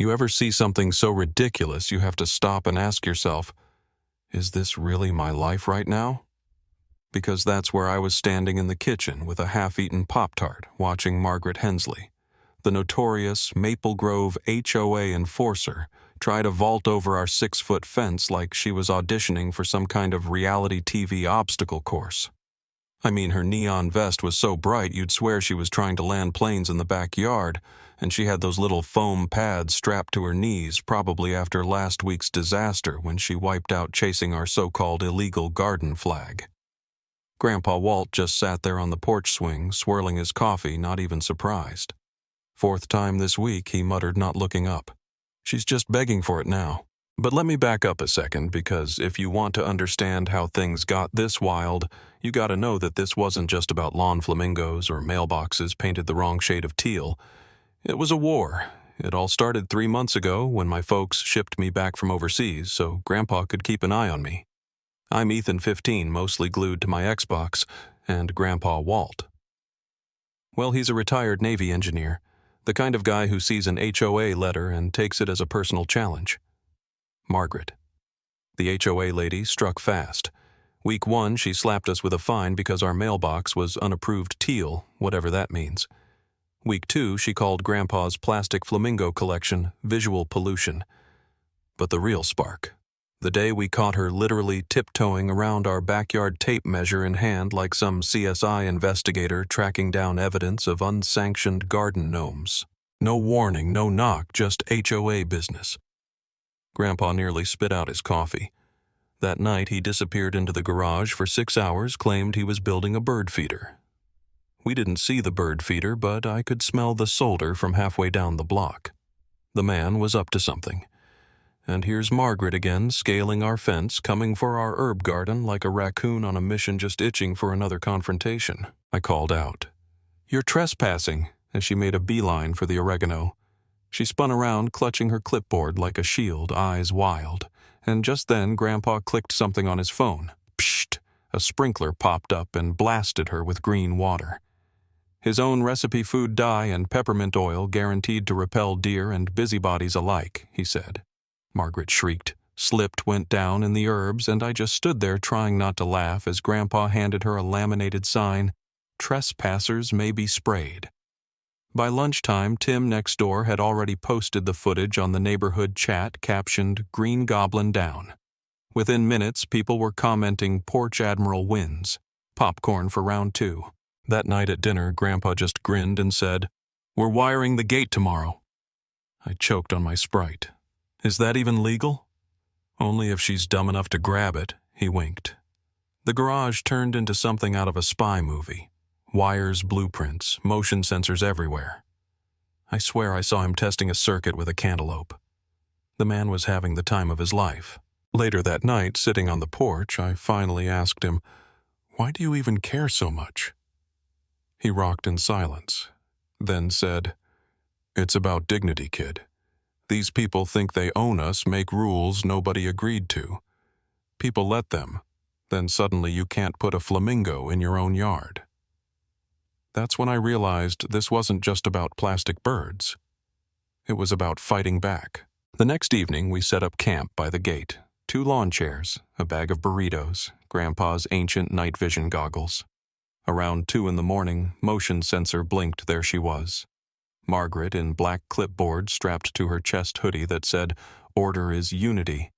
You ever see something so ridiculous you have to stop and ask yourself, is this really my life right now? Because that's where I was standing in the kitchen with a half-eaten Pop-Tart watching Margaret Hensley, the notorious Maple Grove HOA enforcer, try to vault over our 6-foot fence like she was auditioning for some kind of reality TV obstacle course. I mean, her neon vest was so bright you'd swear she was trying to land planes in the backyard, and she had those little foam pads strapped to her knees, probably after last week's disaster when she wiped out chasing our so-called illegal garden flag. Grandpa Walt just sat there on the porch swing, swirling his coffee, not even surprised. 4th time this week, he muttered, not looking up. She's just begging for it now. But let me back up a second, because if you want to understand how things got this wild, you gotta know that this wasn't just about lawn flamingos or mailboxes painted the wrong shade of teal. It was a war. It all started 3 months ago when my folks shipped me back from overseas so Grandpa could keep an eye on me. I'm Ethan 15, mostly glued to my Xbox, and Grandpa Walt. Well, he's a retired Navy engineer, the kind of guy who sees an HOA letter and takes it as a personal challenge. Margaret. The HOA lady struck fast. Week 1, she slapped us with a fine because our mailbox was unapproved teal, whatever that means. Week 2, she called Grandpa's plastic flamingo collection visual pollution. But the real spark, the day we caught her literally tiptoeing around our backyard tape measure in hand like some CSI investigator tracking down evidence of unsanctioned garden gnomes. No warning, no knock, just HOA business. Grandpa nearly spit out his coffee. That night, he disappeared into the garage for 6 hours, claimed he was building a bird feeder. We didn't see the bird feeder, but I could smell the solder from halfway down the block. The man was up to something. And here's Margaret again, scaling our fence, coming for our herb garden like a raccoon on a mission just itching for another confrontation. I called out, "You're trespassing," as she made a beeline for the oregano. She spun around, clutching her clipboard like a shield, eyes wild. And just then, Grandpa clicked something on his phone. Psht! A sprinkler popped up and blasted her with green water. His own recipe food dye and peppermint oil guaranteed to repel deer and busybodies alike, he said. Margaret shrieked, slipped, went down in the herbs, and I just stood there trying not to laugh as Grandpa handed her a laminated sign, "Trespassers may be sprayed." By lunchtime, Tim next door had already posted the footage on the neighborhood chat captioned "Green Goblin Down." Within minutes, people were commenting Porch Admiral wins, popcorn for round 2. That night at dinner, Grandpa just grinned and said, "We're wiring the gate tomorrow." I choked on my Sprite. "Is that even legal?" "Only if she's dumb enough to grab it," he winked. The garage turned into something out of a spy movie. Wires, blueprints, motion sensors everywhere. I swear I saw him testing a circuit with a cantaloupe. The man was having the time of his life. Later that night, sitting on the porch, I finally asked him, "Why do you even care so much?" He rocked in silence, then said, "It's about dignity, kid. These people think they own us, make rules nobody agreed to. People let them. Then suddenly you can't put a flamingo in your own yard." That's when I realized this wasn't just about plastic birds. It was about fighting back. The next evening, we set up camp by the gate. 2 lawn chairs, a bag of burritos, Grandpa's ancient night vision goggles. Around 2 in the morning, motion sensor blinked, there she was. Margaret in black clipboard strapped to her chest hoodie that said, "Order is unity."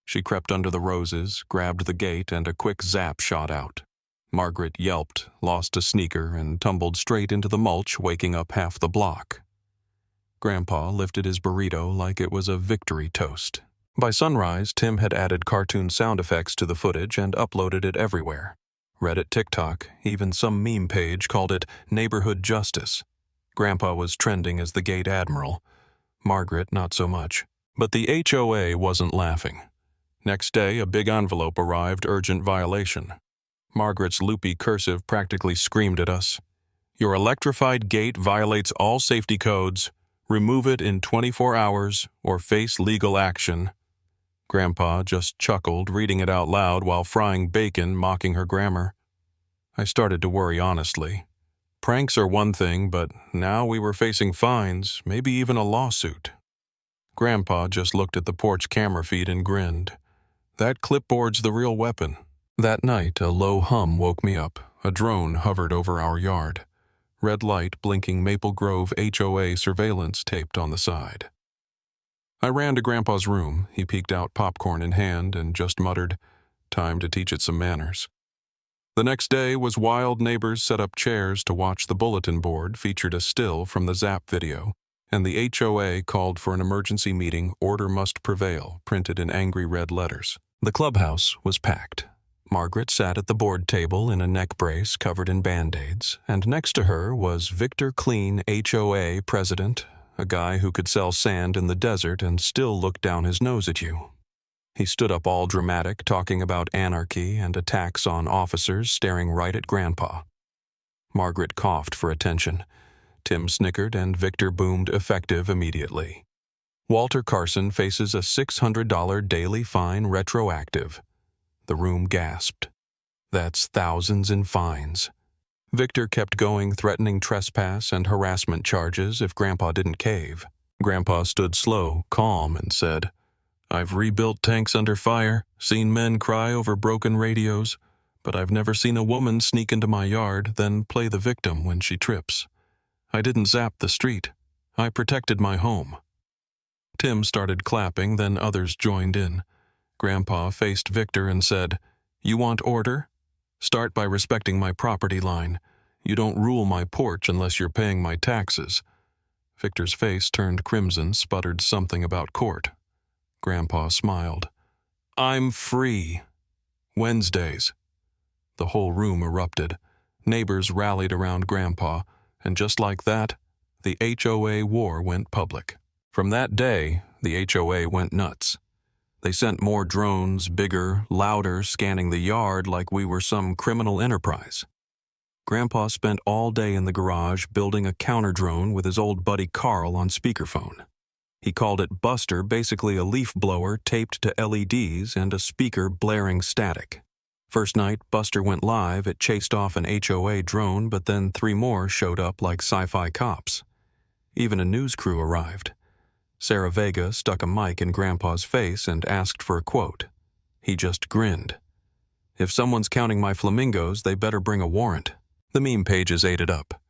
She crept under the roses, grabbed the gate, and a quick zap shot out. Margaret yelped, lost a sneaker, and tumbled straight into the mulch, waking up half the block. Grandpa lifted his burrito like it was a victory toast. By sunrise, Tim had added cartoon sound effects to the footage and uploaded it everywhere. Reddit, TikTok, even some meme page called it Neighborhood Justice. Grandpa was trending as the Gate Admiral. Margaret, not so much. But the HOA wasn't laughing. Next day, a big envelope arrived, urgent violation. Margaret's loopy cursive practically screamed at us. "Your electrified gate violates all safety codes. Remove it in 24 hours or face legal action." Grandpa just chuckled, reading it out loud while frying bacon, mocking her grammar. I started to worry honestly. Pranks are one thing, but now we were facing fines, maybe even a lawsuit. Grandpa just looked at the porch camera feed and grinned. That clipboard's the real weapon. That night, a low hum woke me up. A drone hovered over our yard. Red light blinking Maple Grove HOA surveillance taped on the side. I ran to Grandpa's room. He peeked out, popcorn in hand, and just muttered, "Time to teach it some manners." The next day was wild. Neighbors set up chairs to watch. The bulletin board featured a still from the Zap video, and the HOA called for an emergency meeting. Order must prevail, printed in angry red letters. The clubhouse was packed. Margaret sat at the board table in a neck brace covered in Band-Aids, and next to her was Victor Clean, HOA president, a guy who could sell sand in the desert and still look down his nose at you. He stood up all dramatic, talking about anarchy and attacks on officers, staring right at Grandpa. Margaret coughed for attention. Tim snickered, and Victor boomed, "Effective immediately." Walter Carson faces a $600 daily fine retroactive. The room gasped. That's thousands in fines. Victor kept going, threatening trespass and harassment charges if Grandpa didn't cave. Grandpa stood slow, calm, and said, "I've rebuilt tanks under fire, seen men cry over broken radios, but I've never seen a woman sneak into my yard, then play the victim when she trips. I didn't zap the street. I protected my home." Tim started clapping, then others joined in. Grandpa faced Victor and said, "You want order? Start by respecting my property line. You don't rule my porch unless you're paying my taxes." Victor's face turned crimson, sputtered something about court. Grandpa smiled. "I'm free. Wednesdays." The whole room erupted. Neighbors rallied around Grandpa, and just like that, the HOA war went public. From that day, the HOA went nuts. They sent more drones, bigger, louder, scanning the yard like we were some criminal enterprise. Grandpa spent all day in the garage building a counter-drone with his old buddy Carl on speakerphone. He called it Buster, basically a leaf blower taped to LEDs and a speaker blaring static. First night, Buster went live. It chased off an HOA drone, but then 3 more showed up like sci-fi cops. Even a news crew arrived. Sarah Vega stuck a mic in Grandpa's face and asked for a quote. He just grinned. "If someone's counting my flamingos, they better bring a warrant." The meme pages ate it up.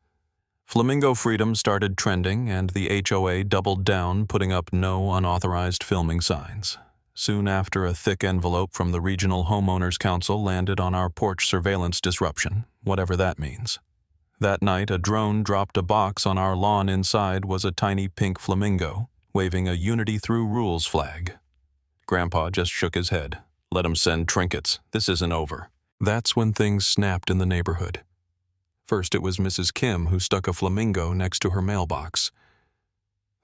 Flamingo freedom started trending, and the HOA doubled down, putting up no unauthorized filming signs. Soon after, a thick envelope from the Regional Homeowners Council landed on our porch surveillance disruption, whatever that means. That night, a drone dropped a box on our lawn. Inside was a tiny pink flamingo, waving a Unity Through Rules flag. Grandpa just shook his head. "Let 'em send trinkets. This isn't over." That's when things snapped in the neighborhood. First it was Mrs. Kim who stuck a flamingo next to her mailbox.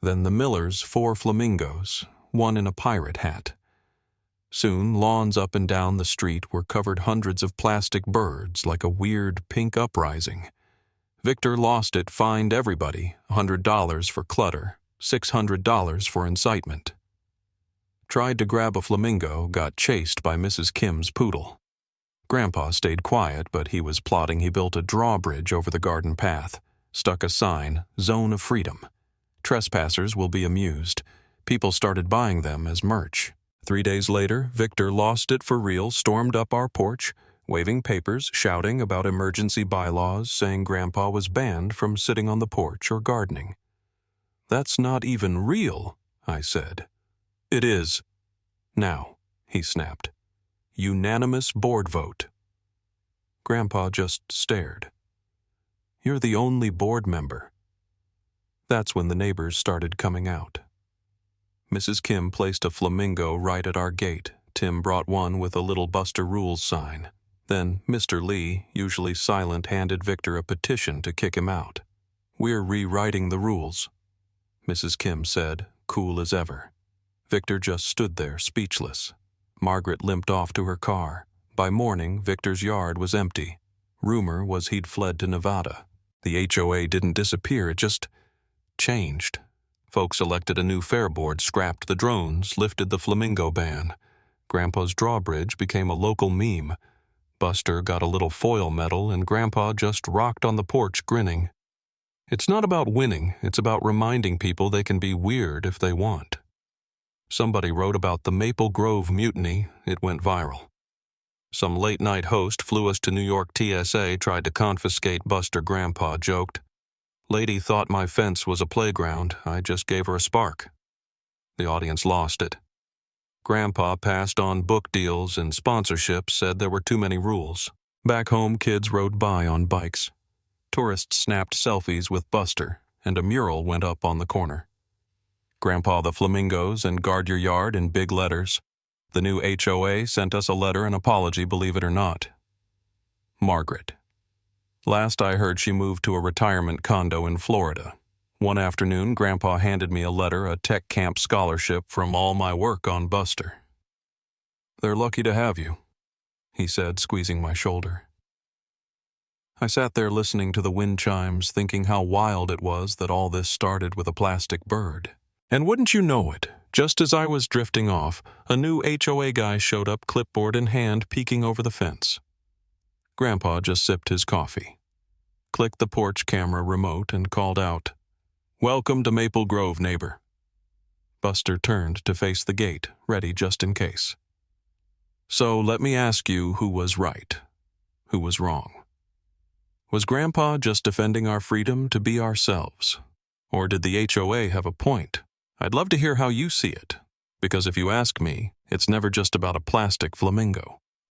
Then the Millers, 4 flamingos, one in a pirate hat. Soon, lawns up and down the street were covered hundreds of plastic birds like a weird pink uprising. Victor lost it, fined everybody, $100 for clutter, $600 for incitement. Tried to grab a flamingo, got chased by Mrs. Kim's poodle. Grandpa stayed quiet, but he was plotting. He built a drawbridge over the garden path, stuck a sign, "Zone of Freedom. Trespassers will be amused." People started buying them as merch. 3 days later, Victor lost it for real, stormed up our porch, waving papers, shouting about emergency bylaws, saying Grandpa was banned from sitting on the porch or gardening. "That's not even real," I said. "It is. Now," he snapped. "Unanimous board vote." Grandpa just stared. "You're the only board member." That's when the neighbors started coming out. Mrs. Kim placed a flamingo right at our gate. Tim brought one with a little Buster Rules sign. Then Mr. Lee, usually silent, handed Victor a petition to kick him out. "We're rewriting the rules," Mrs. Kim said, cool as ever. Victor just stood there, speechless. Margaret limped off to her car. By morning, Victor's yard was empty. Rumor was he'd fled to Nevada. The HOA didn't disappear, it just changed. Folks elected a new fair board, scrapped the drones, lifted the flamingo ban. Grandpa's drawbridge became a local meme. Buster got a little foil medal, and Grandpa just rocked on the porch, grinning. It's not about winning, it's about reminding people they can be weird if they want. Somebody wrote about the Maple Grove mutiny. It went viral. Some late-night host flew us to New York. TSA tried to confiscate Buster. Grandpa joked. Lady thought my fence was a playground. I just gave her a spark. The audience lost it. Grandpa passed on book deals and sponsorships, said there were too many rules. Back home, kids rode by on bikes. Tourists snapped selfies with Buster, and a mural went up on the corner. Grandpa the Flamingos and Guard Your Yard in big letters. The new HOA sent us a letter and apology, believe it or not. Margaret. Last I heard, she moved to a retirement condo in Florida. One afternoon, Grandpa handed me a letter, a tech camp scholarship from all my work on Buster. They're lucky to have you, he said, squeezing my shoulder. I sat there listening to the wind chimes, thinking how wild it was that all this started with a plastic bird. And wouldn't you know it, just as I was drifting off, a new HOA guy showed up, clipboard in hand, peeking over the fence. Grandpa just sipped his coffee, clicked the porch camera remote, and called out, "Welcome to Maple Grove, neighbor." Buster turned to face the gate, ready just in case. So let me ask you, who was right? Who was wrong? Was Grandpa just defending our freedom to be ourselves? Or did the HOA have a point? I'd love to hear how you see it, because if you ask me, it's never just about a plastic flamingo.